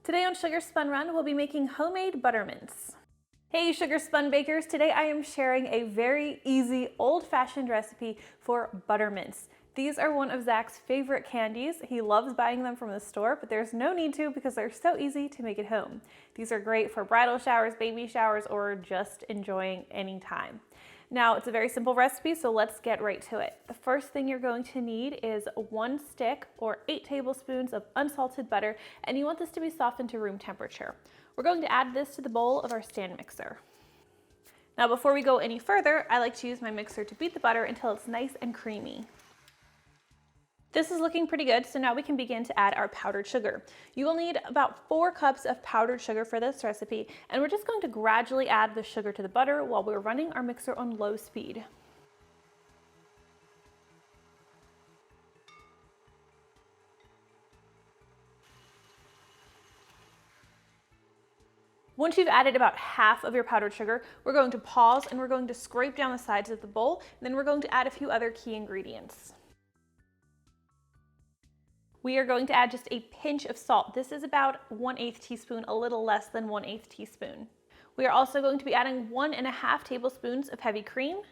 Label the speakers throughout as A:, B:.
A: Today on Sugar Spun Run, we'll be making homemade butter mints. Hey Sugar Spun Bakers, today I am sharing a very easy old-fashioned recipe for butter mints. These are one of Zach's favorite candies. He loves buying them from the store, but there's no need to because they're so easy to make at home. These are great for bridal showers, baby showers, or just enjoying any time. Now, it's a very simple recipe, so let's get right to it. The first thing you're going to need is 1 stick or 8 tablespoons of unsalted butter, and you want this to be softened to room temperature. We're going to add this to the bowl of our stand mixer. Now, before we go any further, I like to use my mixer to beat the butter until it's nice and creamy. This is looking pretty good, so now we can begin to add our powdered sugar. You will need about 4 cups of powdered sugar for this recipe, and we're just going to gradually add the sugar to the butter while we're running our mixer on low speed. Once you've added about half of your powdered sugar, we're going to pause and we're going to scrape down the sides of the bowl, and then we're going to add a few other key ingredients. We are going to add just a pinch of salt. This is about 1/8 teaspoon, a little less than 1/8 teaspoon. We are also going to be adding 1½ tablespoons of heavy cream,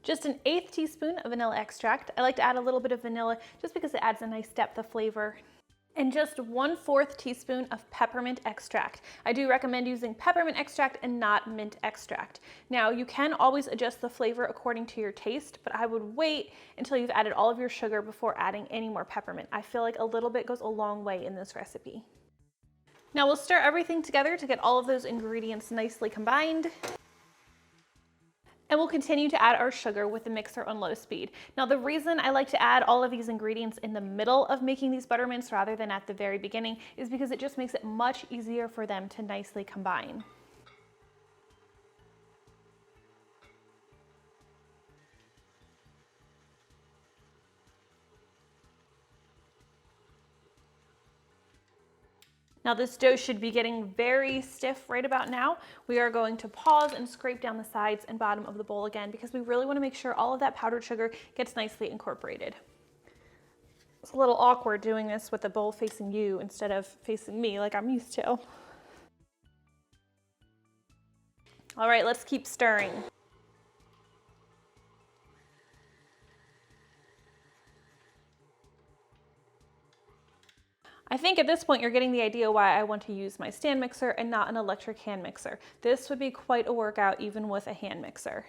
A: just 1/8 teaspoon of vanilla extract. I like to add a little bit of vanilla just because it adds a nice depth of flavor. And just 1/4 teaspoon of peppermint extract. I do recommend using peppermint extract and not mint extract. Now, you can always adjust the flavor according to your taste, but I would wait until you've added all of your sugar before adding any more peppermint. I feel like a little bit goes a long way in this recipe. Now we'll stir everything together to get all of those ingredients nicely combined. And we'll continue to add our sugar with the mixer on low speed. Now, the reason I like to add all of these ingredients in the middle of making these butter mints rather than at the very beginning is because it just makes it much easier for them to nicely combine. Now this dough should be getting very stiff right about now. We are going to pause and scrape down the sides and bottom of the bowl again because we really want to make sure all of that powdered sugar gets nicely incorporated. It's a little awkward doing this with the bowl facing you instead of facing me like I'm used to. All right, let's keep stirring. I think at this point you're getting the idea why I want to use my stand mixer and not an electric hand mixer. This would be quite a workout even with a hand mixer.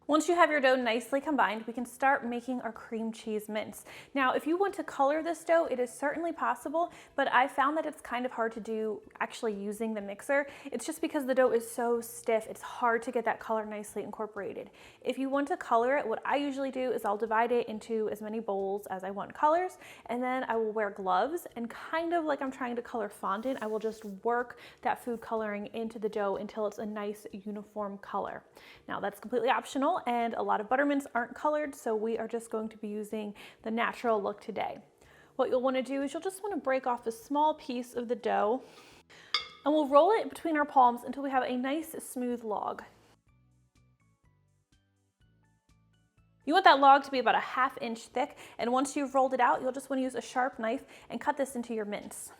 A: Once you have your dough nicely combined, we can start making our cream cheese mints. Now, if you want to color this dough, it is certainly possible, but I found that it's kind of hard to do actually using the mixer. It's just because the dough is so stiff, it's hard to get that color nicely incorporated. If you want to color it, what I usually do is I'll divide it into as many bowls as I want colors, and then I will wear gloves, and kind of like I'm trying to color fondant, I will just work that food coloring into the dough until it's a nice uniform color. Now, that's completely optional, and a lot of butter mints aren't colored, so we are just going to be using the natural look today. What you'll want to do is you'll just want to break off a small piece of the dough, and we'll roll it between our palms until we have a nice smooth log. You want that log to be about a 1/2 inch thick, and once you've rolled it out, you'll just want to use a sharp knife and cut this into your mints.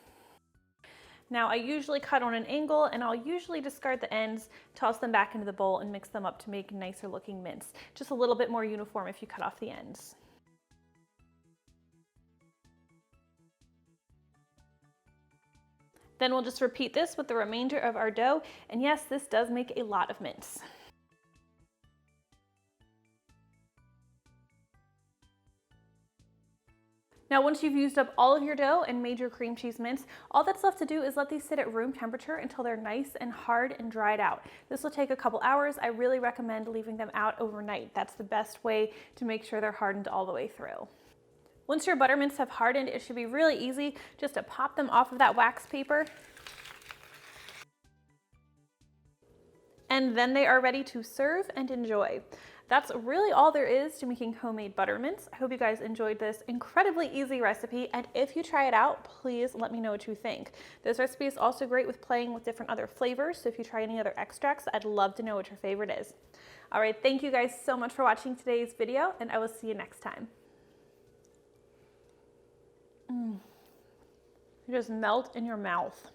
A: Now, I usually cut on an angle, and I'll usually discard the ends, toss them back into the bowl, and mix them up to make nicer looking mints. Just a little bit more uniform if you cut off the ends. Then we'll just repeat this with the remainder of our dough, and yes, this does make a lot of mints. Now, once you've used up all of your dough and made your cream cheese mints, all that's left to do is let these sit at room temperature until they're nice and hard and dried out. This will take a couple hours. I really recommend leaving them out overnight. That's the best way to make sure they're hardened all the way through. Once your butter mints have hardened, it should be really easy just to pop them off of that wax paper. And then they are ready to serve and enjoy. That's really all there is to making homemade butter mints. I hope you guys enjoyed this incredibly easy recipe, and if you try it out, please let me know what you think. This recipe is also great with playing with different other flavors, so if you try any other extracts, I'd love to know what your favorite is. All right, thank you guys so much for watching today's video, and I will see you next time. just melt in your mouth.